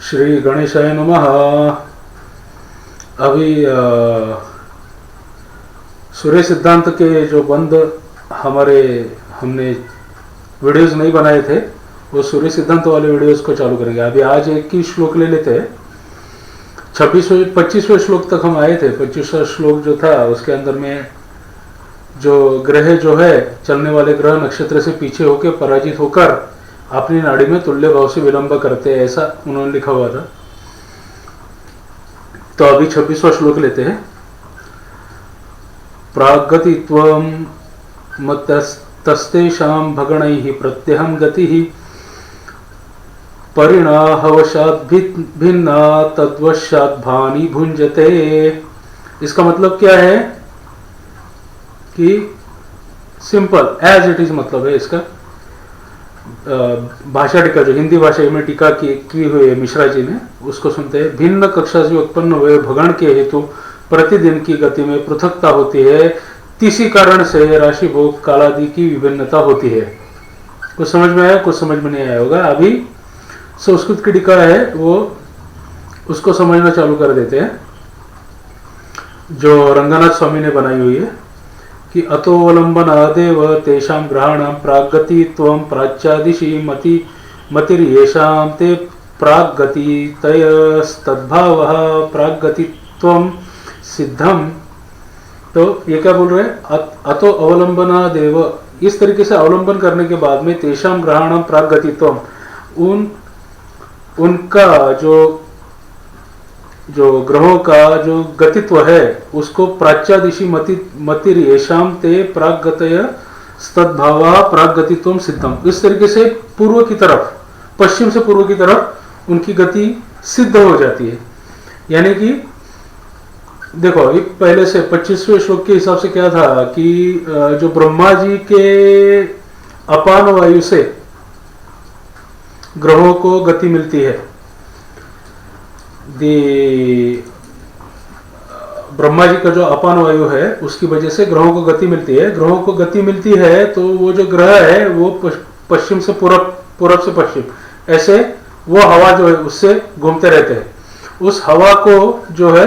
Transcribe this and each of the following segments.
श्री गणेशाय नमः। अभी सूर्य सिद्धांत के जो बंद हमने वीडियोस नहीं बनाए थे, वो सूर्य सिद्धांत वाले वीडियोस को चालू करेंगे। अभी आज एक ही श्लोक ले लेते हैं। 25वें श्लोक तक हम आए थे। 25वां श्लोक जो था उसके अंदर में जो ग्रह जो है, चलने वाले ग्रह नक्षत्र से पीछे होकर पराजित होकर अपनी नाड़ी में तुल्य भाव से विलंब करते हैं, ऐसा उन्होंने लिखा हुआ था। तो अभी 26वां श्लोक लेते हैं। प्रागतित्वं मत्तस्तेषां भगणैः प्रत्यहं गतिः परिणाहवशात् भिन्ना तद्वशात् भानि भुंजते। इसका मतलब क्या है कि सिंपल एज इट इज मतलब है इसका। भाषा टीका जो हिंदी भाषा में टीका की हुई है मिश्रा जी ने, उसको सुनते हैं। भिन्न कक्षा से उत्पन्न हुए भगण के हेतु प्रतिदिन की गति में पृथकता होती है, किसी कारण से राशि भोग कालादि की विभिन्नता होती है। कुछ समझ में आया, कुछ समझ में नहीं आया होगा। अभी संस्कृत की टीका है, वो उसको समझना चालू कर देते हैं, जो रंगनाथ स्वामी ने बनाई हुई है कि अतोवलंबनादेव तेषां ग्रहाणां प्रागतित्वं प्राच्यादिशि मतिर्येषां ते प्रागतितयस्तद्भावः प्रागतित्वं सिद्धम। तो ये क्या बोल रहे हैं? अतो अवलंबनादेव, इस तरीके से अवलंबन करने के बाद में तेषां ग्रहाणां प्रागतित्वं, उनका जो ग्रहों का जो गतित्व है उसको प्राच्यादिशि मतिर्येषां ते प्रागतय तद्भावा प्रागतित्वं सिद्धम। इस तरीके से पूर्व की तरफ, पश्चिम से पूर्व की तरफ उनकी गति सिद्ध हो जाती है। यानी कि देखो, पहले से 25वें श्लोक के हिसाब से क्या था कि जो ब्रह्मा जी के अपान वायु से ग्रहों को गति मिलती है। ब्रह्मा जी का जो अपान वायु है उसकी वजह से ग्रहों को गति मिलती है। ग्रहों को गति मिलती है तो वो जो ग्रह है वो पश्चिम से पूरब, पूरब से पश्चिम, ऐसे वो हवा जो है उससे घूमते रहते हैं। उस हवा को जो है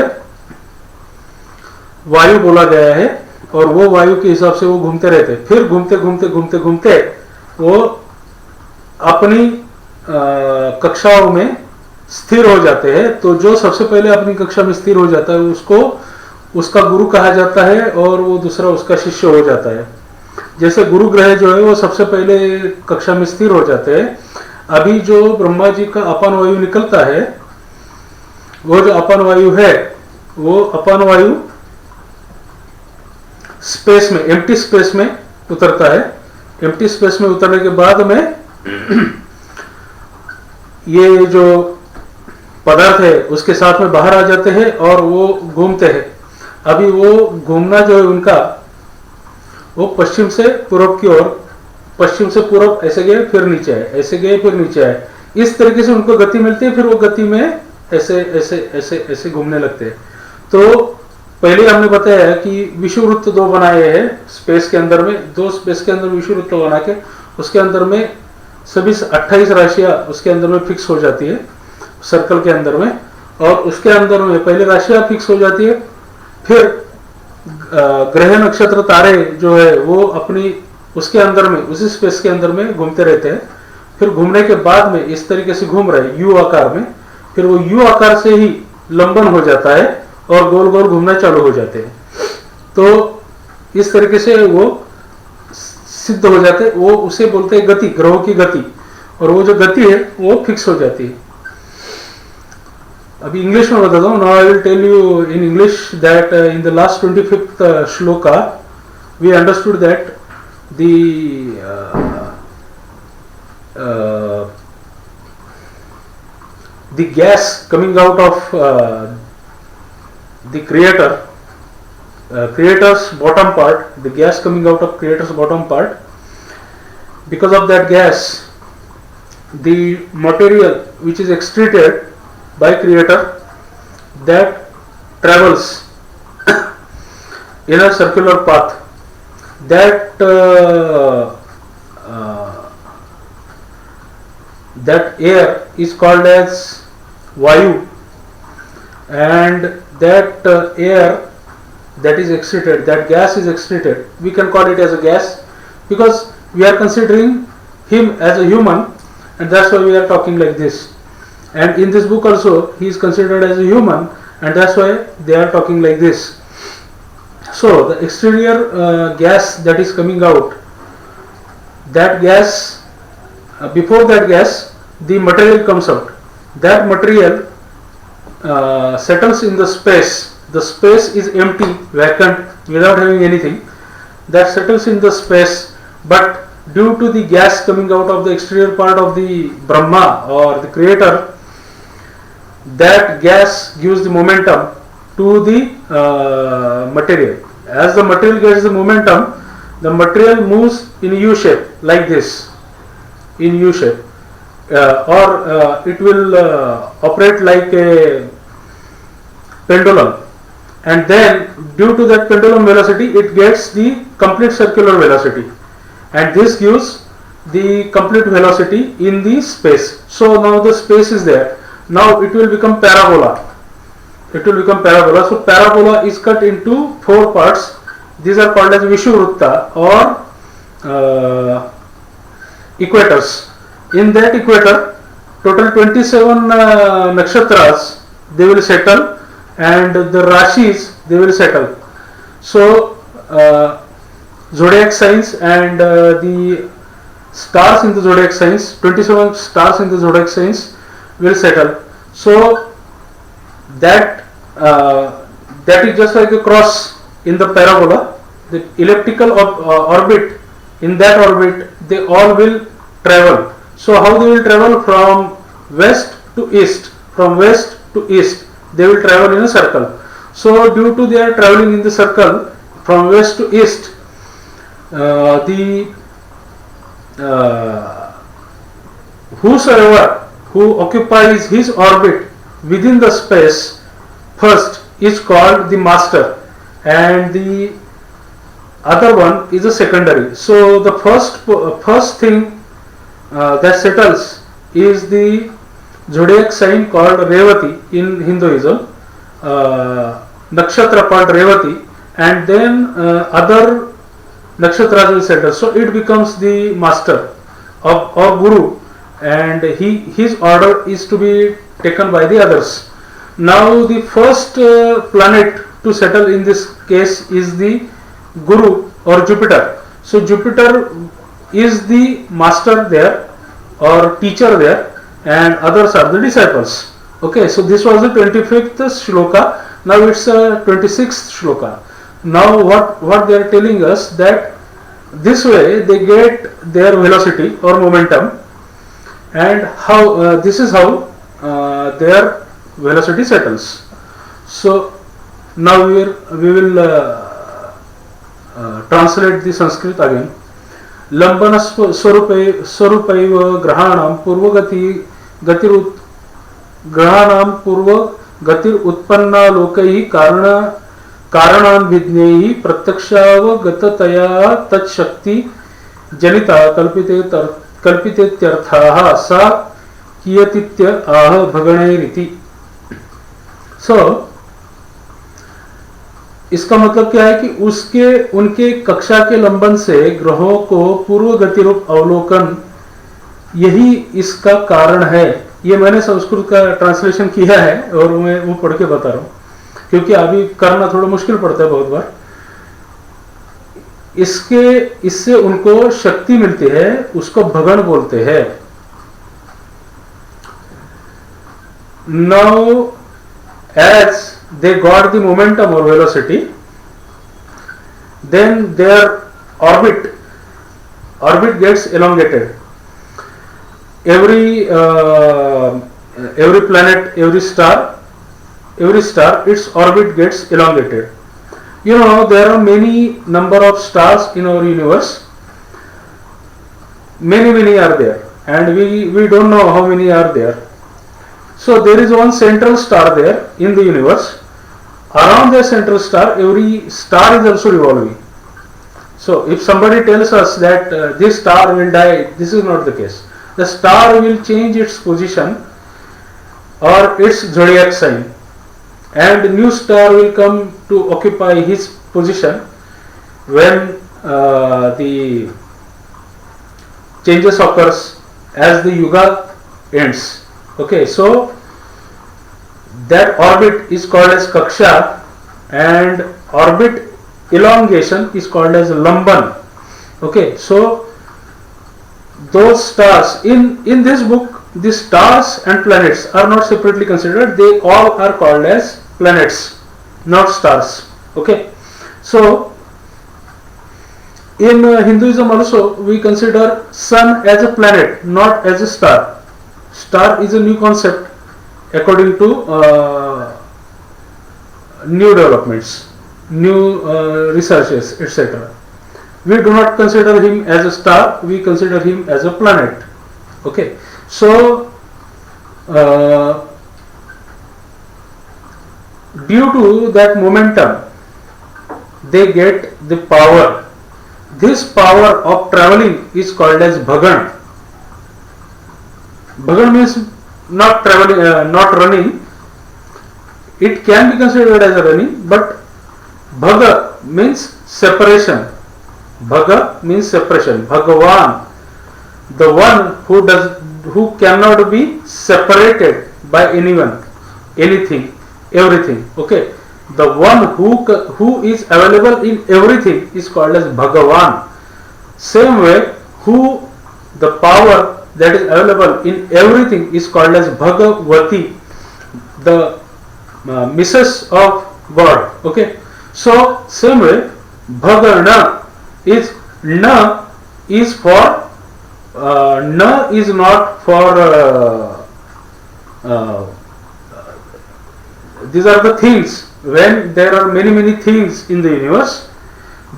वायु बोला गया है, और वो वायु के हिसाब से वो घूमते रहते हैं। फिर घूमते घूमते घूमते घूमते वो अपनी कक्षाओं में स्थिर हो जाते हैं। तो जो सबसे पहले अपनी कक्षा में स्थिर हो जाता है उसको उसका गुरु कहा जाता है, और वो दूसरा उसका शिष्य हो जाता है। जैसे गुरु ग्रह जो है वो सबसे पहले कक्षा में स्थिर हो जाते हैं। अभी जो ब्रह्मा जी का अपान वायु निकलता है, वो जो अपान वायु है वो अपान वायु स्पेस में, एम्प्टी स्पेस में उतरता है। एम्प्टी स्पेस में उतरने के बाद में ये जो पदार्थ है उसके साथ में बाहर आ जाते हैं और वो घूमते हैं। अभी वो घूमना जो है उनका, वो पश्चिम से पूर्व की ओर, पश्चिम से पूर्व ऐसे गए फिर नीचे आए, ऐसे गए फिर नीचे आए। इस तरीके से उनको गति मिलती है। फिर वो गति में ऐसे ऐसे ऐसे ऐसे घूमने लगते हैं। तो पहले हमने बताया कि विषुववृत्त दो बनाए हैं स्पेस के अंदर में, दो स्पेस के अंदर विषुववृत्त बना के उसके अंदर में सभी 28 राशियां उसके अंदर में फिक्स हो जाती है सर्कल के अंदर में, और उसके अंदर में पहले राशियां फिक्स हो जाती है। फिर ग्रह नक्षत्र तारे जो है वो अपनी उसके अंदर में, उसी स्पेस के अंदर में घूमते रहते हैं। फिर घूमने के बाद में इस तरीके से घूम रहे यू आकार में, फिर वो यू आकार से ही लंबन हो जाता है और गोल गोल घूमना चालू हो जाते हैं। तो इस तरीके से वो सिद्ध हो जाते हैं। वो उसे बोलते हैं गति, ग्रहों की गति, और वो जो गति है वो फिक्स हो जाती है। अभी इंग्लिश में बताता हूँ। Now I will tell you in English that in the last 25th shloka we understood that the gas coming out of the creator's bottom part, the gas coming out of creator's bottom part, because of that gas the material which is excreted by creator, that travels in a circular path. That that air is called as vayu, and that air that is excreted, that gas is excreted, we can call it as a gas because we are considering him as a human, and that's why we are talking like this. And in this book also he is considered as a human, and that's why they are talking like this. So the exterior gas that is coming out, that gas, before that gas the material comes out. That material settles in the space. The space is empty, vacant, without having anything. That settles in the space, but due to the gas coming out of the exterior part of the Brahma or the creator, that gas gives the momentum to the material. As the material gets the momentum, the material moves in U shape like this, in U shape, or it will operate like a pendulum, and then due to that pendulum velocity it gets the complete circular velocity, and this gives the complete velocity in the space. So now the space is there. Now it will become parabola. It will become parabola. So parabola is cut into 4 parts. These are called as Vishuvrutta or equators. In that equator, total 27 nakshatras they will settle, and the rashis they will settle. So zodiac signs and the stars in the zodiac signs, 27 stars in the zodiac signs will settle. So that that is just like a cross in the parabola. The elliptical orbit, in that orbit they all will travel. So how they will travel? From west to east, from west to east they will travel in a circle. So due to their traveling in the circle from west to east, whosoever who occupies his orbit within the space first is called the master, and the other one is a secondary. So the first thing that settles is the zodiac sign called Revati in Hinduism, nakshatra called Revati, and then other nakshatras will settle. So it becomes the master or guru, and his order is to be taken by the others. Now the first planet to settle in this case is the guru or Jupiter. So Jupiter is the master there or teacher there, and others are the disciples. Okay, so this was the 25th shloka. Now it's a 26th shloka. Now what they are telling us, that this way they get their velocity or momentum, and how this is how their velocity settles. So now we will translate the Sanskrit again. लंबन स्वरूपैव ग्रहाणां पूर्व गतिर उत्पन्ना लोकैः कारणान्विज्ञैः प्रत्यक्षावगततया तच्छक्ति जनिता कल्पितेत्यर्थाः सा कियतीत्य आह भगणैरिति. सो इसका मतलब क्या है कि उनके कक्षा के लंबन से ग्रहों को पूर्व गति रूप अवलोकन, यही इसका कारण है. ये मैंने संस्कृत का ट्रांसलेशन किया है और मैं वो पढ़ के बता रहा हूँ, क्योंकि अभी करना थोड़ा मुश्किल पड़ता है बहुत बार. इससे उनको शक्ति मिलती है, उसको भगण बोलते हैं. Now as they got the momentum or velocity, then their orbit gets elongated. Every planet, every star, its orbit gets elongated. You know, there are many number of stars in our universe. Many are there, and we don't know how many are there. So there is one central star there in the universe. Around the central star, every star is also revolving. So if somebody tells us that this star will die, this is not the case. The star will change its position or its zodiac sign, and new star will come to occupy his position when the changes occurs as the yuga ends. Okay, so that orbit is called as kaksha, and orbit elongation is called as lamban. Okay, so those stars in this book, the stars and planets are not separately considered, they all are called as planets, not stars. Okay, so in Hinduism also we consider sun as a planet, not as a star. Star is a new concept according to new developments, new researches, etc. We do not consider him as a star, we consider him as a planet. Okay, so due to that momentum they get the power. This power of traveling is called as bhagan. Bhagan means not traveling, not running. It can be considered as a running, but bhaga means separation. Bhaga means separation. Bhagavan, the one who cannot be separated by anyone, anything, everything. Okay, the one who is available in everything is called as Bhagavan. Same way, the power that is available in everything is called as Bhagavati, the missus of God. Okay, so same way, Bhagana is na is for na is not for these are the things. When there are many things in the universe,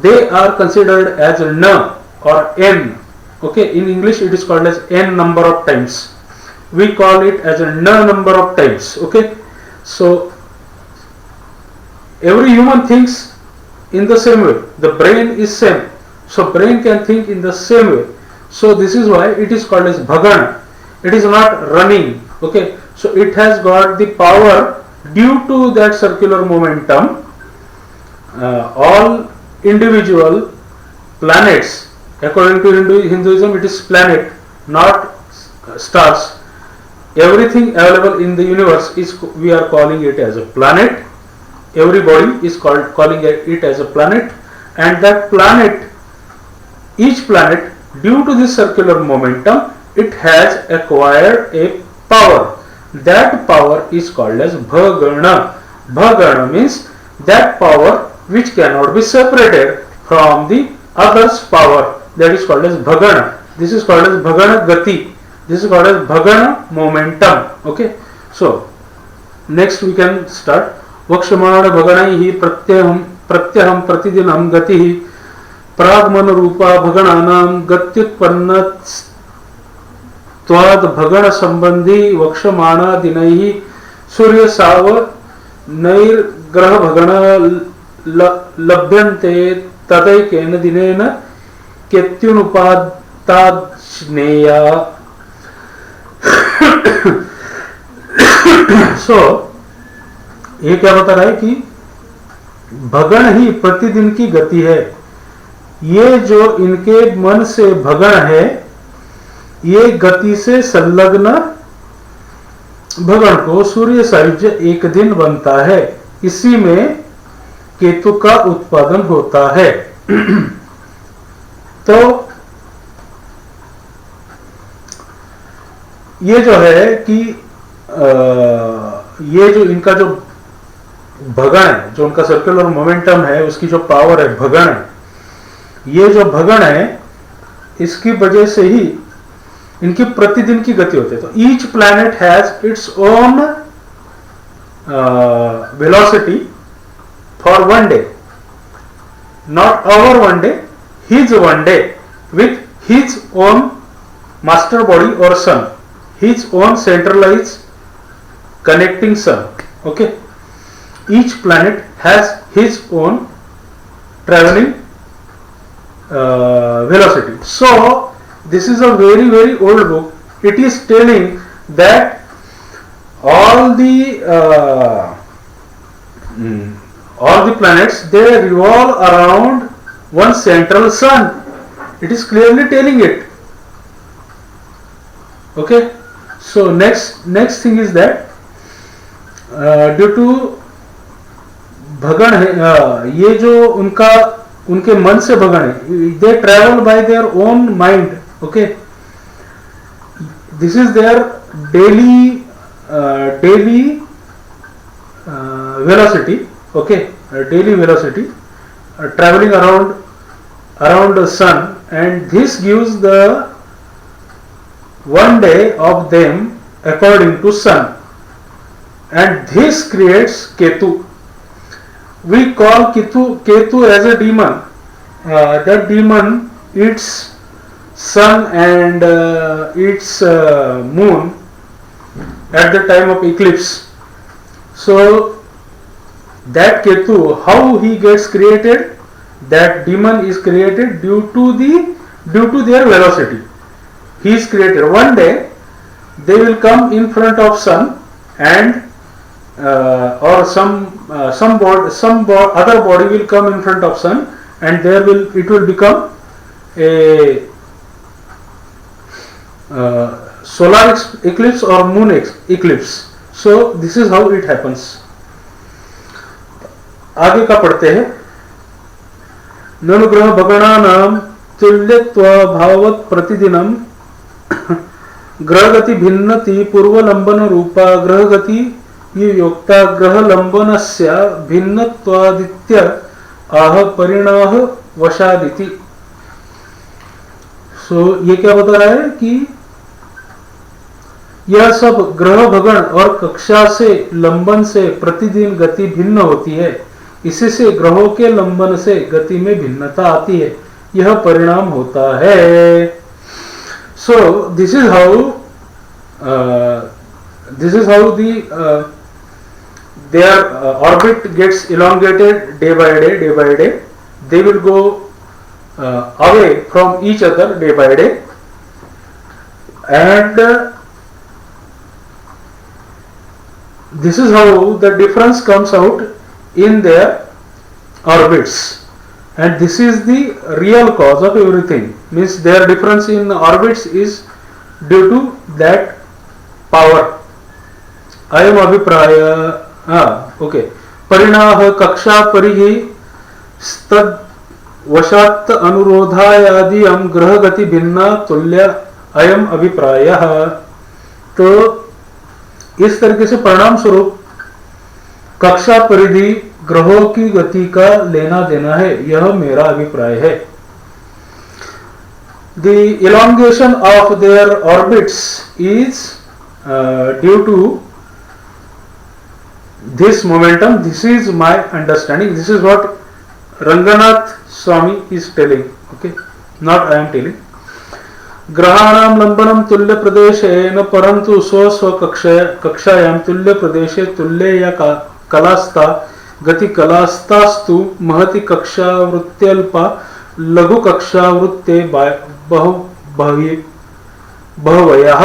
they are considered as na or n. Okay, in English it is called as n number of times. We call it as a na number of times. Okay, so every human thinks in the same way. The brain is same, so brain can think in the same way. So this is why it is called as bhagana. It is not running. Okay, so it has got the power due to that circular momentum. All individual planets, according to Hinduism, it is planet, not stars. Everything available in the universe is, we are calling it as a planet. Everybody is calling it as a planet, and that planet, each planet, due to this circular momentum, it has acquired a power. That power is called as bhagana. Bhagana means that power which cannot be separated from the other's power. That is called as bhagana. This is called as bhagana gati. This is called as bhagana momentum. Okay, so next we can start. वक्षमाण भगणैहि प्रत्यहं प्रतिदिनं गतिः प्रागमन रूपा भगणानां गत्युत्पन्नत्वाद् भगण संबंधी वक्षमाणादिनैः सूर्य साव नैर्ग्रह भगण लभ्यन्ते तदैकेन दिनेन केत्युनुपादाज्ञेया. So ये क्या बता रहा है कि भगण ही प्रतिदिन की गति है. ये जो इनके मन से भगण है, ये गति से संलग्न भगण को सूर्य सायुज्य एक दिन बनता है. इसी में केतु का उत्पादन होता है. तो ये जो है कि ये जो इनका जो भगण है, जो उनका सर्कुलर मोमेंटम है, उसकी जो पावर है भगण है, ये जो भगण है इसकी वजह से ही इनकी प्रतिदिन की गति होती है. तो each planet has its own velocity for one day, not our one day, his one day with his own master body और sun, his own centralize connecting sun. Okay, each planet has his own traveling velocity. So this is a very old book. It is telling that all all the planets, they revolve around one central sun. It is clearly telling it. Okay, so next thing is that due to भगण है, ये जो उनके मन से भगण है, they travel by their own mind. Okay, this is their daily velocity. Okay, daily velocity traveling around the sun, and this gives the one day of them according to sun, and this creates Ketu. We call Ketu as a demon. That demon eats sun and eats moon at the time of eclipse. So that Ketu, how he gets created? That demon is created due to their velocity. He is created. One day they will come in front of sun, and or some other body will come in front of sun, and it will become a solar eclipse or moon eclipse. So this is how it happens. आगे का पढ़ते हैं. ननुग्रह भगणानां तुल्यत्व भाववत् प्रतिदिनं ग्रहगति भिन्नति पूर्वलंबन रूपा ग्रहगति योक्ता ग्रहलंबनस्य भिन्नत्वादित्य आह परिणाह वशादिति. सो ये क्या बता रहा है कि यह सब ग्रह भगण और कक्षा से लंबन से प्रतिदिन गति भिन्न होती है. इसी से ग्रहों के लंबन से गति में भिन्नता आती है. यह परिणाम होता है. सो this is how their orbit gets elongated day by day. They will go away from each other day by day, and this is how the difference comes out in their orbits, and this is the real cause of everything. Means their difference in orbits is due to that power. अयम अभिप्राय. Okay, परिणाह कक्षा परिहि स्तद वशात् अनुरोधायादियम ग्रह गति भिन्ना तुल्य अयम अभिप्राय. तो इस तरीके से परिणाम स्वरूप कक्षा परिधि ग्रहों की गति का लेना देना है. यह मेरा अभिप्राय है. The elongation of their orbits is due to this momentum. This is my understanding. This is what Ranganath Swami is telling. Okay, not I am telling. ग्रहाणाम लंबनम तुल्य प्रदेशे न परंतु स्व कक्षायाम तुल्य प्रदेशे तुल्य या कलास्ता गति कलास्तास्तु महति कक्षावृत्त्यल्पा लघु कक्षावृत्ते बहवयः.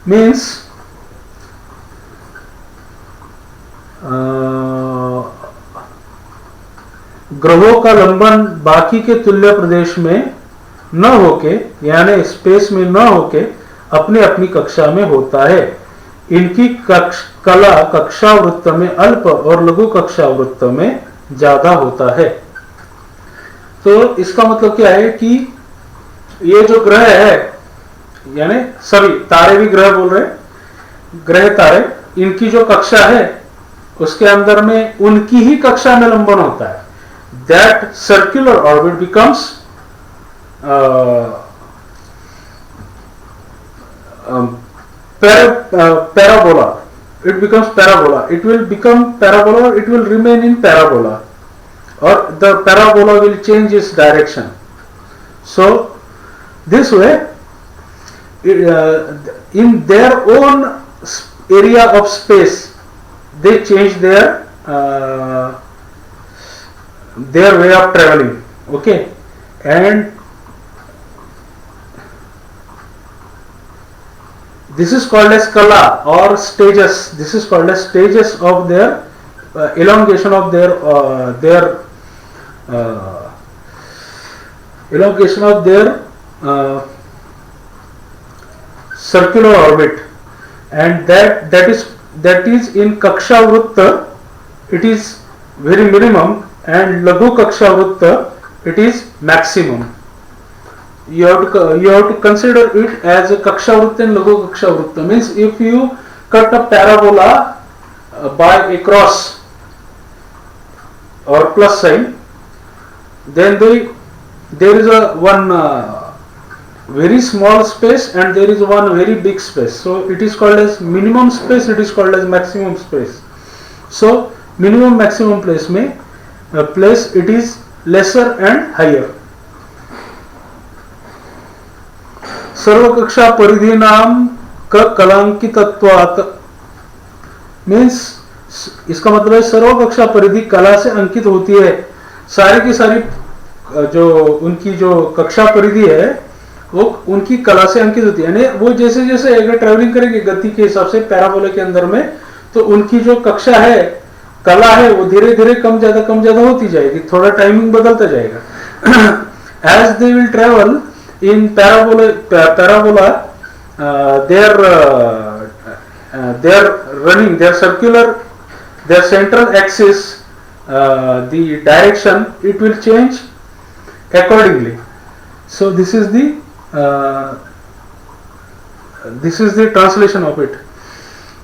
मीन्स ग्रहों का लंबन बाकी के तुल्य प्रदेश में न होके, यानी स्पेस में न होके, अपनी अपनी कक्षा में होता है. इनकी कला कक्षावृत्त में अल्प और लघु कक्षावृत्त में ज्यादा होता है. तो इसका मतलब क्या है कि ये जो ग्रह है, यानी सभी तारे भी ग्रह बोल रहे, ग्रह तारे, इनकी जो कक्षा है उसके अंदर में उनकी ही कक्षा में लंबन होता है. That circular orbit becomes parabola. It becomes parabola. It will become parabola, or it will remain in parabola, or the parabola will change its direction. So this way, in their own area of space, they change their way of traveling. Okay, and This is called as kala or stages. This is called as stages of their elongation of their circular orbit, and that is in Kaksha Vrutta it is very minimum, and Laghu Kaksha Vrutta it is maximum. You have to consider it as a Kaksha Vrutta and Laghu Kaksha Vrutta. Means if you cut a parabola by a cross or plus sign, then there is a one very small space and there is one very big space. So it is called as minimum space, it is called as maximum space. So minimum maximum place में place it is lesser and higher. सर्वकक्षा परिधीनाम का कलांकितत्वात्, means इसका मतलब है सर्वकक्षा परिधि कला से अंकित होती है. सारी की सारी जो उनकी जो कक्षा परिधि है वो उनकी कला से अंकित होती है. यानी वो जैसे जैसे अगर ट्रेवलिंग करेंगे गति के हिसाब से पैराबोला के अंदर में, तो उनकी जो कक्षा है, कला है, वो धीरे धीरे कम ज्यादा होती जाएगी. थोड़ा टाइमिंग बदलता जाएगा. As they will travel in parabola they are running their circular, their central axis, the direction it will change accordingly. So this is the translation of it.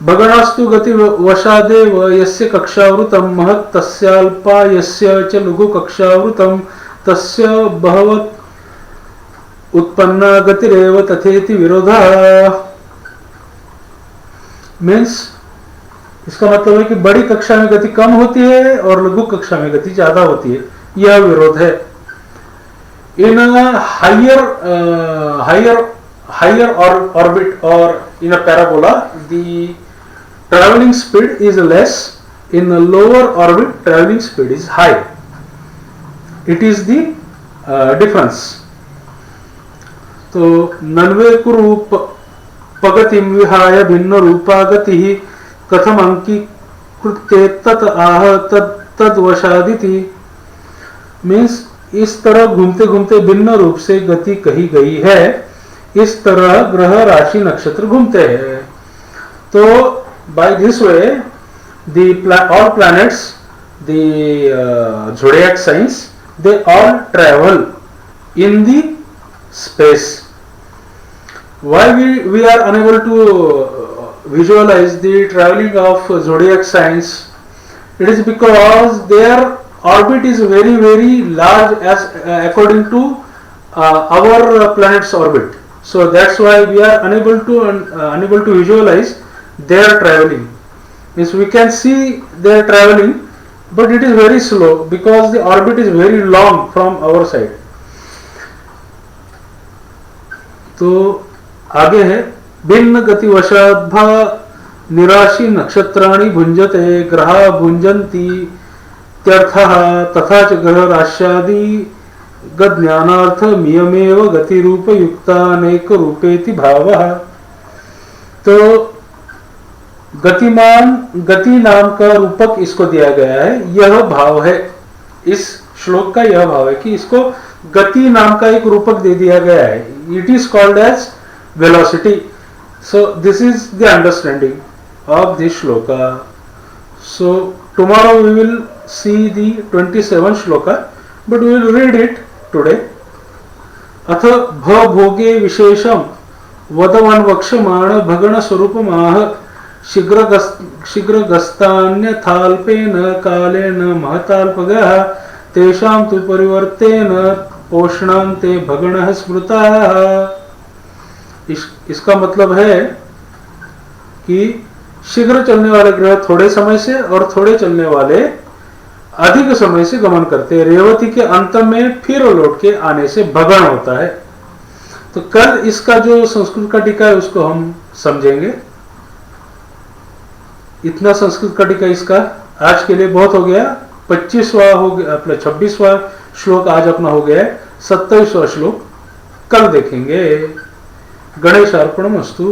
भगणास्तु गति वशादेव यस्य कक्षावृतम महत् तस्याल्पा यस्य च लघु कक्षावृतम तस्य बहवत् उत्पन्ना गतिरेव तथेति विरोधा. मीन्स इसका मतलब है कि बड़ी कक्षा में गति कम होती है और लघु कक्षा में गति ज्यादा होती है, यह विरोध है. इन हायर ऑर्बिट और in a parabola the travelling speed is less, in lower orbit travelling speed is high. It is the difference. तो नन्वे कुरूप पगतिम विहाय भिन्न रूपा गति कथम अंकीकृत्य तत आह तद वशादिति. मीन्स इस तरह घूमते घूमते भिन्न रूप से गति कही गई है, इस तरह ग्रह राशि नक्षत्र घूमते हैं. तो by this way all planets, the zodiac signs, they all travel in the space. Why we are unable to visualize the traveling of zodiac signs? It is because their orbit is very very large as according to our planet's orbit. So that's why we are unable to visualize their traveling. Means we can see their traveling, but it is very slow because the orbit is very long from our side. तो आगे है भिन्न गति वशाद्भा निराशि नक्षत्राणि भुंजते ग्रहा भुंजन्ति त्यर्थः तथा च ग्रह राश्यादि ज्ञानार्थ मियमेव गति रूप युक्ता अनेक रूपेति भावः. तो गतिमान गति नाम का रूपक इसको दिया गया है, यह भाव है. इस श्लोक का यह भाव है कि इसको गति नाम का एक रूपक दे दिया गया है. It is called as velocity. So this is the understanding of this shloka. So tomorrow we will see the 27 shloka, but we will read it today. अथ भोगे विशेषम वदवन वक्षमाण भगण स्वरूपमाह शीघ्रगस्तान्यथाल्पेन कालेन महताल्पगः तेषां तु परिवर्तेन पोषणान्ते भगणः स्मृताः. इसका मतलब है कि शीघ्र चलने वाले ग्रह थोड़े समय से और थोड़े चलने वाले अधिक समय से गमन करते हैं. रेवती के अंत में फिर लौट के आने से भगण होता है. तो कल इसका जो संस्कृत का टीका है उसको हम समझेंगे. इतना संस्कृत का टीका इसका आज के लिए बहुत हो गया. 25वां हो गया, अपना 26वां श्लोक आज अपना हो गया है. 27वां श्लोक कल देखेंगे. गणेशार्पणमस्तु.